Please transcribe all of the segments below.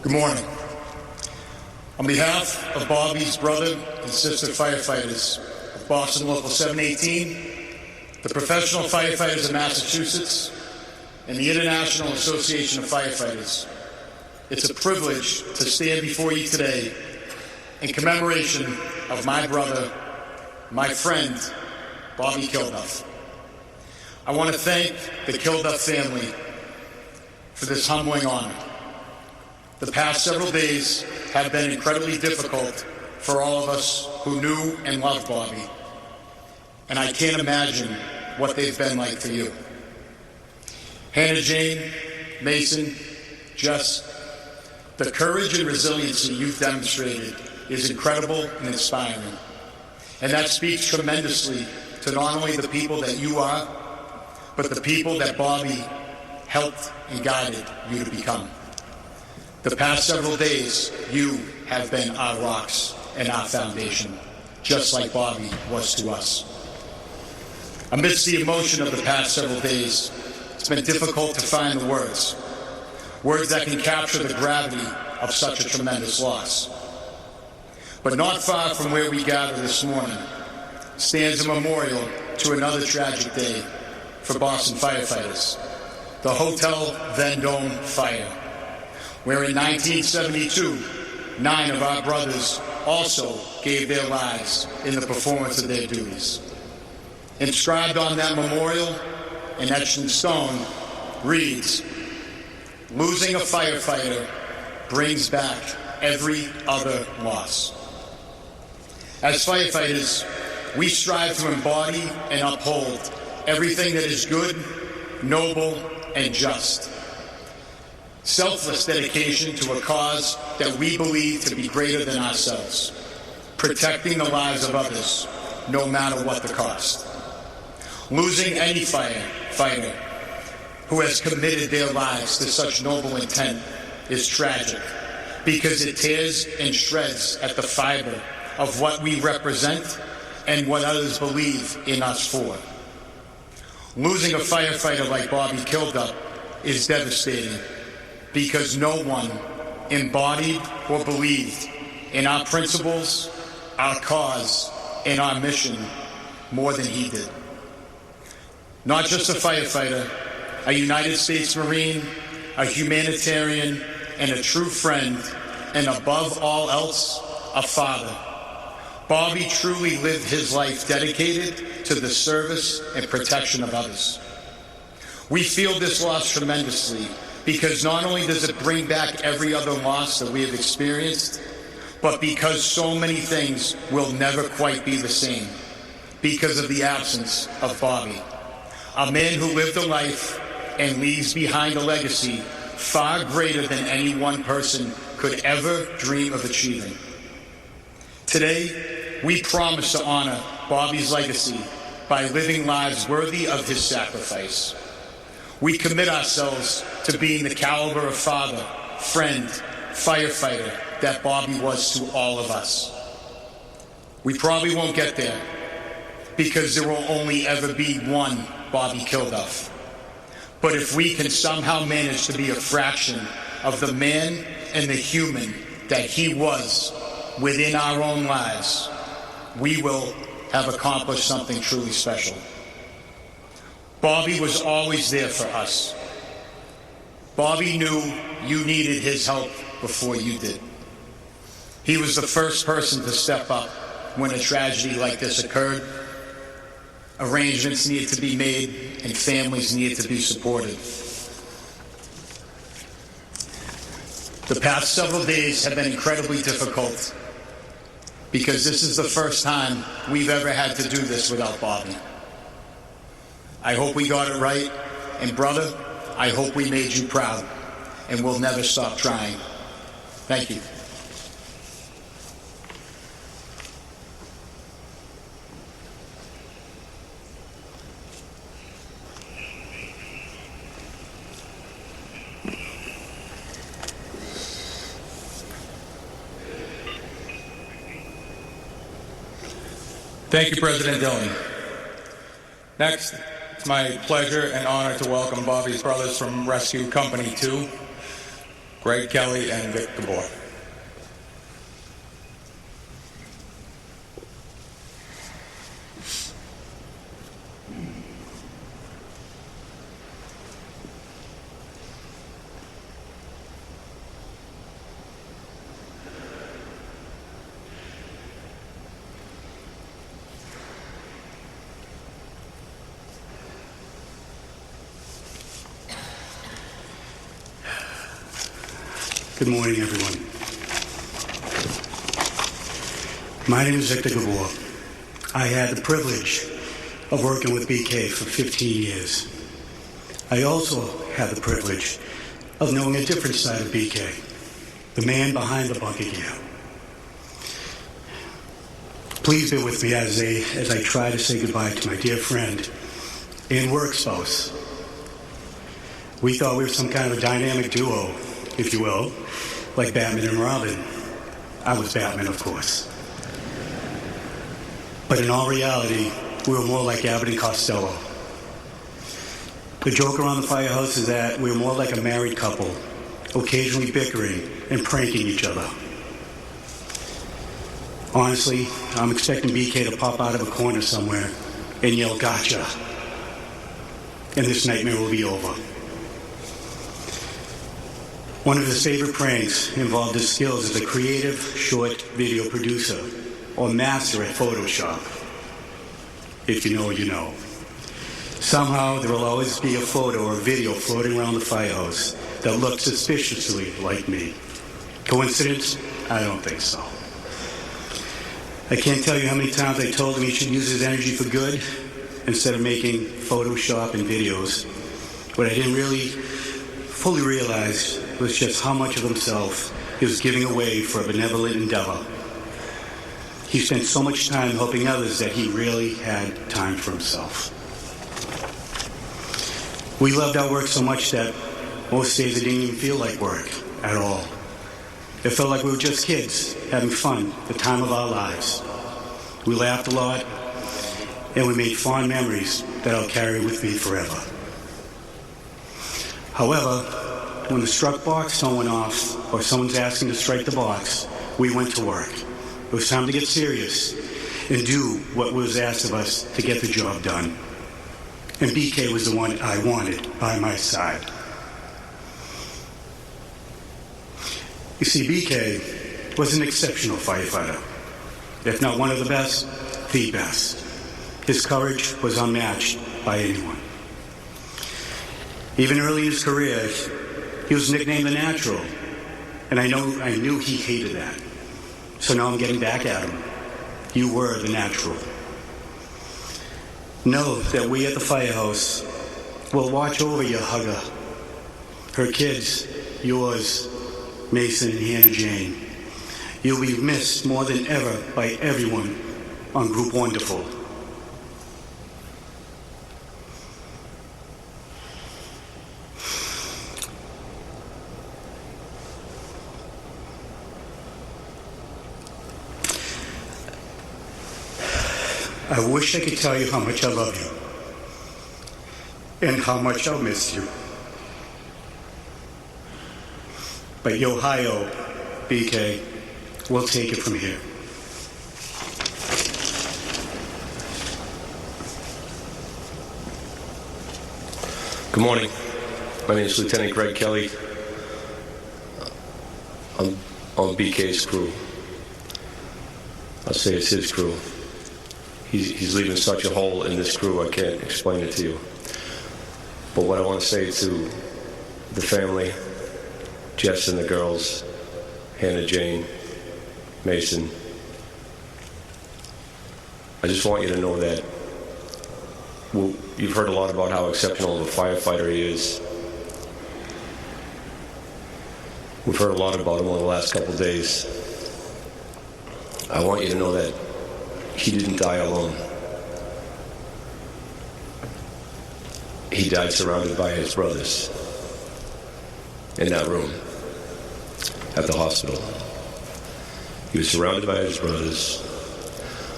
Good morning. On behalf of Bobby's brother and sister firefighters of Boston Local 718, the Professional Firefighters of Massachusetts, and the International Association of Firefighters, it's a privilege to stand before you today in commemoration of my brother, my friend, Bobby Kilduff. I want to thank the Kilduff family for this humbling honor. The past several days have been incredibly difficult for all of us who knew and loved Bobby, and I can't imagine what they've been like for you. Hannah Jane, Mason, Jess, the courage and resiliency you've demonstrated is incredible and inspiring, and that speaks tremendously to not only the people that you are, but the people that Bobby helped and guided you to become. The past several days, you have been our rocks and our foundation, just like Bobby was to us. Amidst the emotion of the past several days, it's been difficult to find the words that can capture the gravity of such a tremendous loss. But not far from where we gather this morning stands a memorial to another tragic day for Boston firefighters, the Hotel Vendome fire, where in 1972, 9 of our brothers also gave their lives in the performance of their duties. Inscribed on that memorial and etched in stone reads, "Losing a firefighter brings back every other loss." As firefighters, we strive to embody and uphold everything that is good, noble, and just. Selfless dedication to a cause that we believe to be greater than ourselves, protecting the lives of others, no matter what the cost. Losing any firefighter who has committed their lives to such noble intent is tragic, because it tears and shreds at the fiber of what we represent and what others believe in us for. Losing a firefighter like Bobby Kilduff is devastating, because no one embodied or believed in our principles, our cause, and our mission more than he did. Not just a firefighter, a United States Marine, a humanitarian, and a true friend, and above all else, a father. Bobby truly lived his life dedicated to the service and protection of others. We feel this loss tremendously, because not only does it bring back every other loss that we have experienced, but because so many things will never quite be the same because of the absence of Bobby, a man who lived a life and leaves behind a legacy far greater than any one person could ever dream of achieving. Today, we promise to honor Bobby's legacy by living lives worthy of his sacrifice. We commit ourselves to being the caliber of father, friend, firefighter that Bobby was to all of us. We probably won't get there, because there will only ever be one Bobby Kilduff. But if we can somehow manage to be a fraction of the man and the human that he was within our own lives, we will have accomplished something truly special. Bobby was always there for us. Bobby knew you needed his help before you did. He was the first person to step up when a tragedy like this occurred. Arrangements needed to be made and families needed to be supported. The past several days have been incredibly difficult, because this is the first time we've ever had to do this without Bobby. I hope we got it right, and brother, I hope we made you proud, and we'll never stop trying. Thank you. Thank you, President Dillon. Next, it's my pleasure and honor to welcome Bobby's brothers from Rescue Company 2. Greg Kelly, and Vic Gabor. Good morning, everyone. My name is Victor Gabor. I had the privilege of working with BK for 15 years. I also had the privilege of knowing a different side of BK, the man behind the bunker gear. Please bear with me as I try to say goodbye to my dear friend and work spouse. We thought we were some kind of a dynamic duo, if you will, like Batman and Robin. I was Batman, of course. But in all reality, we were more like Abbott and Costello. The joke around the firehouse is that we were more like a married couple, occasionally bickering and pranking each other. Honestly, I'm expecting BK to pop out of a corner somewhere and yell, "Gotcha!" And this nightmare will be over. One of his favorite pranks involved his skills as a creative short video producer or master at Photoshop. If you know, you know. Somehow there will always be a photo or video floating around the firehouse that looks suspiciously like me. Coincidence? I don't think so. I can't tell you how many times I told him he should use his energy for good instead of making Photoshop and videos. What I didn't really fully realize was just how much of himself he was giving away for a benevolent endeavor. He spent so much time helping others that he really had time for himself. We loved our work so much that most days it didn't even feel like work at all. It felt like we were just kids having fun, the time of our lives. We laughed a lot, and we made fond memories that I'll carry with me forever. However, when the struck box tone went off, or someone's asking to strike the box, we went to work. It was time to get serious and do what was asked of us to get the job done. And BK was the one I wanted by my side. You see, BK was an exceptional firefighter. If not one of the best, the best. His courage was unmatched by anyone. Even early in his career, he was nicknamed the Natural, and I knew he hated that. So now I'm getting back at him. You were the Natural. Know that we at the firehouse will watch over your hugger, her kids, yours, Mason and Hannah Jane. You'll be missed more than ever by everyone on Group Wonderful. I wish I could tell you how much I love you and how much I'll miss you. But yo-hi-yo, BK, we'll take it from here. Good morning. My name is Lieutenant Greg Kelly. I'm on BK's crew. I'll say it's his crew. He's leaving such a hole in this crew, I can't explain it to you. But what I want to say to the family, Jess and the girls, Hannah Jane, Mason, I just want you to know that you've heard a lot about how exceptional of a firefighter he is. We've heard a lot about him over the last couple of days. I want you to know that he didn't die alone. He died surrounded by his brothers in that room at the hospital. He was surrounded by his brothers.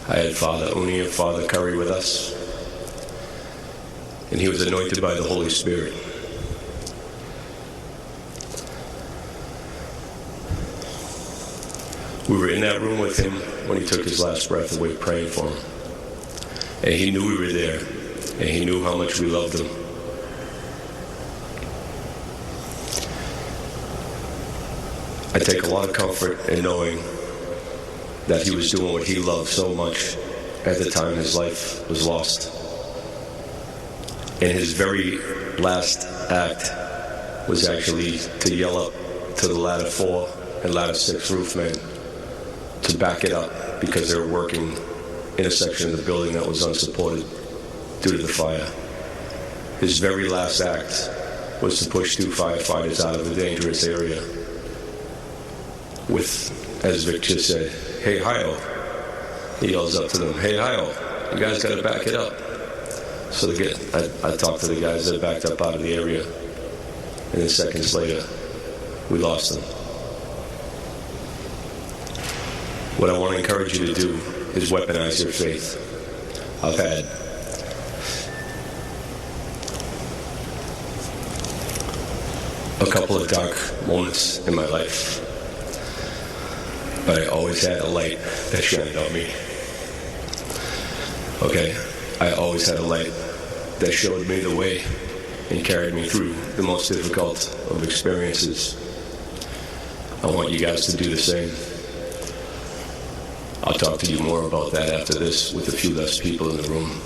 I had Father Uni and Father Curry with us, and he was anointed by the Holy Spirit. We were in that room with him when he took his last breath away, praying for him. And he knew we were there, and he knew how much we loved him. I take a lot of comfort in knowing that he was doing what he loved so much at the time his life was lost. And his very last act was actually to yell up to the ladder 4 and ladder 6 roofmen to back it up because they were working in a section of the building that was unsupported due to the fire. His very last act was to push 2 firefighters out of a dangerous area with, as Vic just said, "Hey, hi-oh." He yells up to them, "Hey, hi-oh, you guys got to back it up." So I talked to the guys that backed up out of the area, and then seconds later, we lost them. What I want to encourage you to do is weaponize your faith. I've had a couple of dark moments in my life, but I always had a light that shined on me. Okay? I always had a light that showed me the way and carried me through the most difficult of experiences. I want you guys to do the same. I'll talk to you more about that after this with a few less people in the room.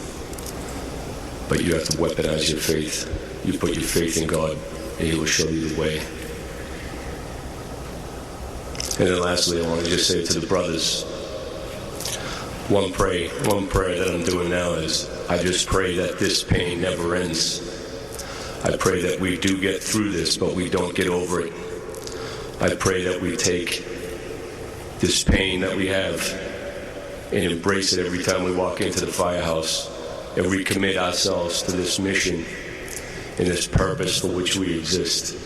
But you have to weaponize your faith. You put your faith in God, and He will show you the way. And then lastly, I want to just say to the brothers, one prayer that I'm doing now is, I just pray that this pain never ends. I pray that we do get through this, but we don't get over it. I pray that we take this pain that we have and embrace it every time we walk into the firehouse and recommit ourselves to this mission and this purpose for which we exist.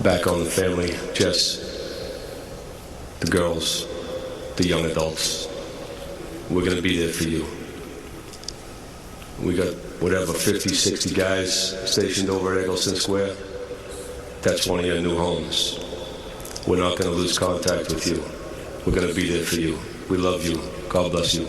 Back on the family, Jess, the girls, the young adults, we're going to be there for you. We got whatever, 50, 60 guys stationed over at Eggleston Square. That's one of your new homes. We're not going to lose contact with you. We're going to be there for you. We love you. God bless you.